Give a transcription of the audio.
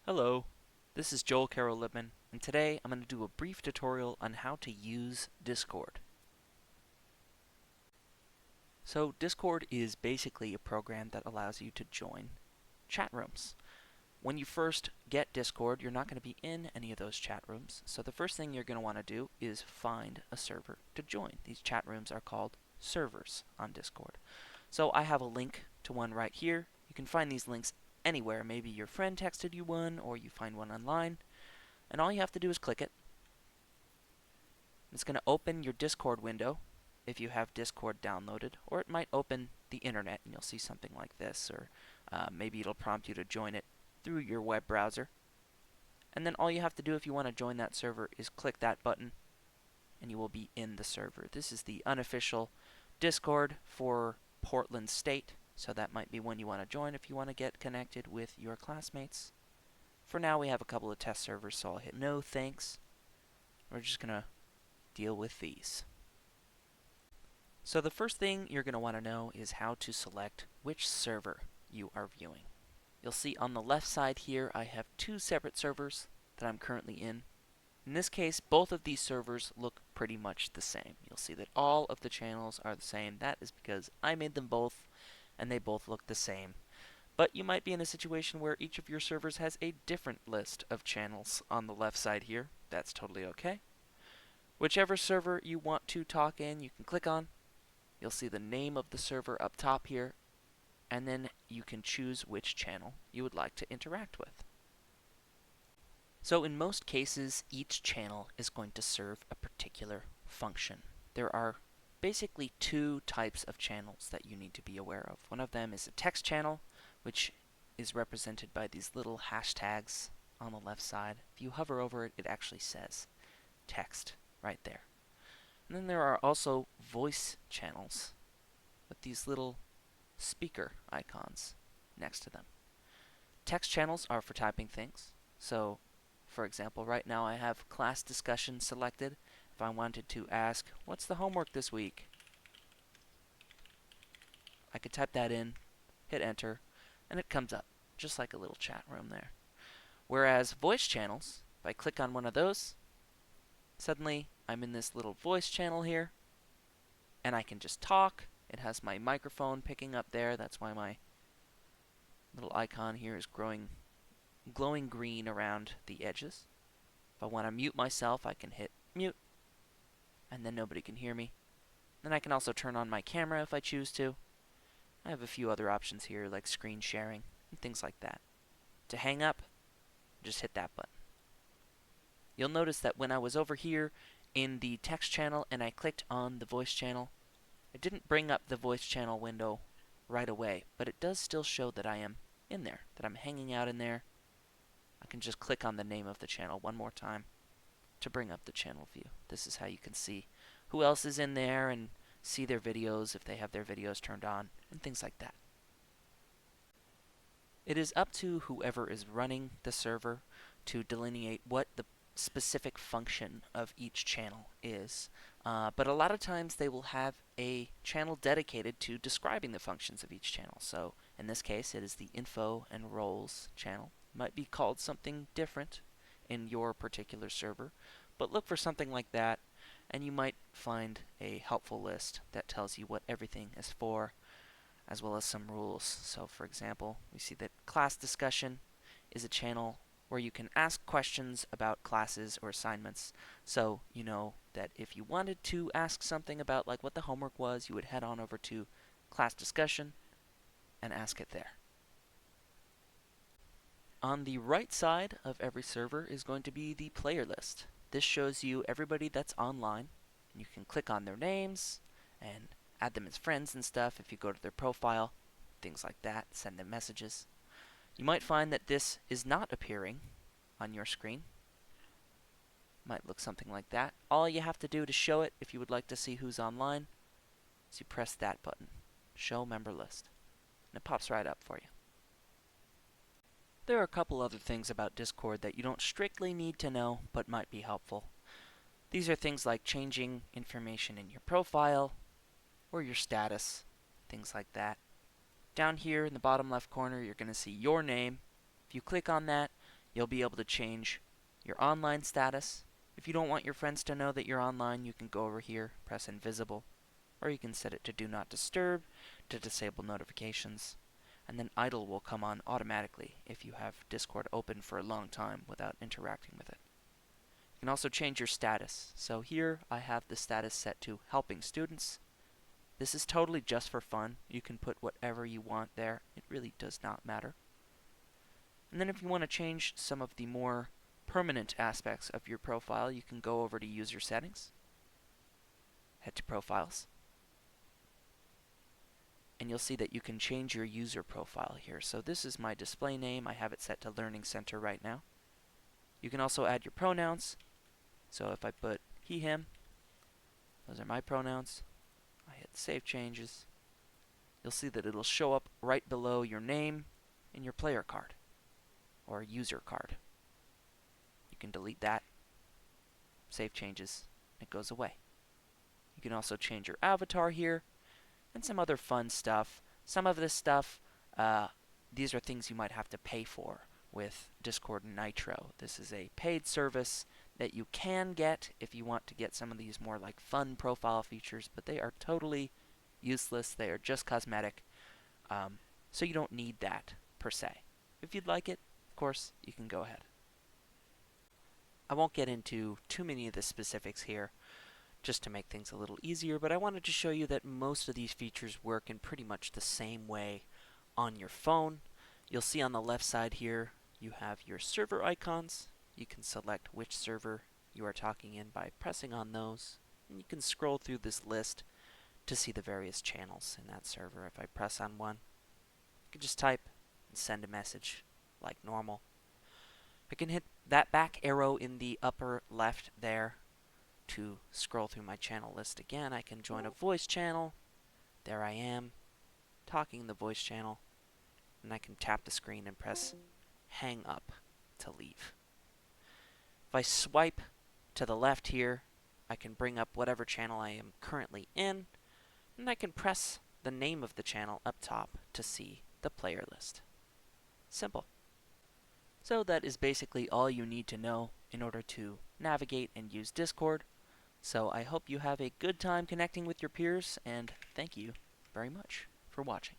Hello, this is Joel Carroll Libman, and today I'm going to do a brief tutorial on how to use Discord. So Discord is basically a program that allows you to join chat rooms. When you first get Discord, you're not going to be in any of those chat rooms, so the first thing you're going to want to do is find a server to join. These chat rooms are called servers on Discord. So I have a link to one right here. You can find these links anywhere. Maybe your friend texted you one, or you find one online. And all you have to do is click it. It's going to open your Discord window if you have Discord downloaded, or it might open the internet and you'll see something like this, or maybe it'll prompt you to join it through your web browser. And then all you have to do if you want to join that server is click that button and you will be in the server. This is the unofficial Discord for Portland State, so that might be one you want to join if you want to get connected with your classmates. For now, we have a couple of test servers, so I'll hit no thanks. We're just going to deal with these. So the first thing you're going to want to know is how to select which server you are viewing. You'll see on the left side here I have two separate servers that I'm currently in. In this case, both of these servers look pretty much the same. You'll see that all of the channels are the same. That is because I made them both and they both look the same. But you might be in a situation where each of your servers has a different list of channels on the left side here. That's totally okay. Whichever server you want to talk in, you can click on. You'll see the name of the server up top here, and then you can choose which channel you would like to interact with. So in most cases, each channel is going to serve a particular function. There are basically two types of channels that you need to be aware of. One of them is a text channel, which is represented by these little hashtags on the left side. If you hover over it, it actually says text right there. And then there are also voice channels with these little speaker icons next to them. Text channels are for typing things. So, for example, right now I have class discussion selected. If I wanted to ask, what's the homework this week? I could type that in, hit enter, and it comes up, just like a little chat room there. Whereas voice channels, if I click on one of those, suddenly I'm in this little voice channel here, and I can just talk. It has my microphone picking up there. That's why my little icon here is glowing green around the edges. If I want to mute myself, I can hit mute, and then nobody can hear me. Then I can also turn on my camera if I choose to. I have a few other options here, like screen sharing and things like that. To hang up, just hit that button. You'll notice that when I was over here in the text channel and I clicked on the voice channel, it didn't bring up the voice channel window right away, but it does still show that I am in there, that I'm hanging out in there. I can just click on the name of the channel one more time to bring up the channel view. This is how you can see who else is in there and see their videos if they have their videos turned on and things like that. It is up to whoever is running the server to delineate what the specific function of each channel is. But a lot of times they will have a channel dedicated to describing the functions of each channel. So in this case, it is the info and roles channel. It might be called something different in your particular server, but look for something like that and you might find a helpful list that tells you what everything is for, as well as some rules. So for example, we see that class discussion is a channel where you can ask questions about classes or assignments. So you know that if you wanted to ask something about like what the homework was, you would head on over to class discussion and ask it there. On the right side of every server is going to be the player list. This shows you everybody that's online, and you can click on their names and add them as friends and stuff if you go to their profile, things like that, send them messages. You might find that this is not appearing on your screen. Might look something like that. All you have to do to show it, if you would like to see who's online, is you press that button, Show Member List, and it pops right up for you. There are a couple other things about Discord that you don't strictly need to know, but might be helpful. These are things like changing information in your profile, or your status, things like that. Down here in the bottom left corner, you're going to see your name. If you click on that, You'll be able to change your online status. If you don't want your friends to know that you're online, you can go over here, press invisible, or you can set it to do not disturb to disable notifications, and then idle will come on automatically if you have Discord open for a long time without interacting with it. You can also change your status. So here I have the status set to helping students. This is totally just for fun. You can put whatever you want there. It really does not matter. And then if you want to change some of the more permanent aspects of your profile, you can go over to User Settings, head to Profiles, and you'll see that you can change your user profile here. So this is my display name. I have it set to Learning Center right now. You can also add your pronouns. So if I put he, him, those are my pronouns. I hit Save Changes. You'll see that it'll show up right below your name and your player card or user card. You can delete that, save changes, it goes away. You can also change your avatar here and some other fun stuff. Some of this stuff, these are things you might have to pay for with Discord Nitro. This is a paid service that you can get if you want to get some of these more like fun profile features, but they are totally useless. They are just cosmetic, so you don't need that per se. If you'd like it, of course, you can go ahead. I won't get into too many of the specifics here, just to make things a little easier, but I wanted to show you that most of these features work in pretty much the same way on your phone. You'll see on the left side here, you have your server icons. You can select which server you are talking in by pressing on those, and you can scroll through this list to see the various channels in that server. If I press on one, I can just type and send a message like normal. I can hit that back arrow in the upper left there to scroll through my channel list again. I can join a voice channel. There I am, talking in the voice channel, and I can tap the screen and press hang up to leave. If I swipe to the left here, I can bring up whatever channel I am currently in, and I can press the name of the channel up top to see the player list. Simple. So that is basically all you need to know in order to navigate and use Discord. So I hope you have a good time connecting with your peers, and thank you very much for watching.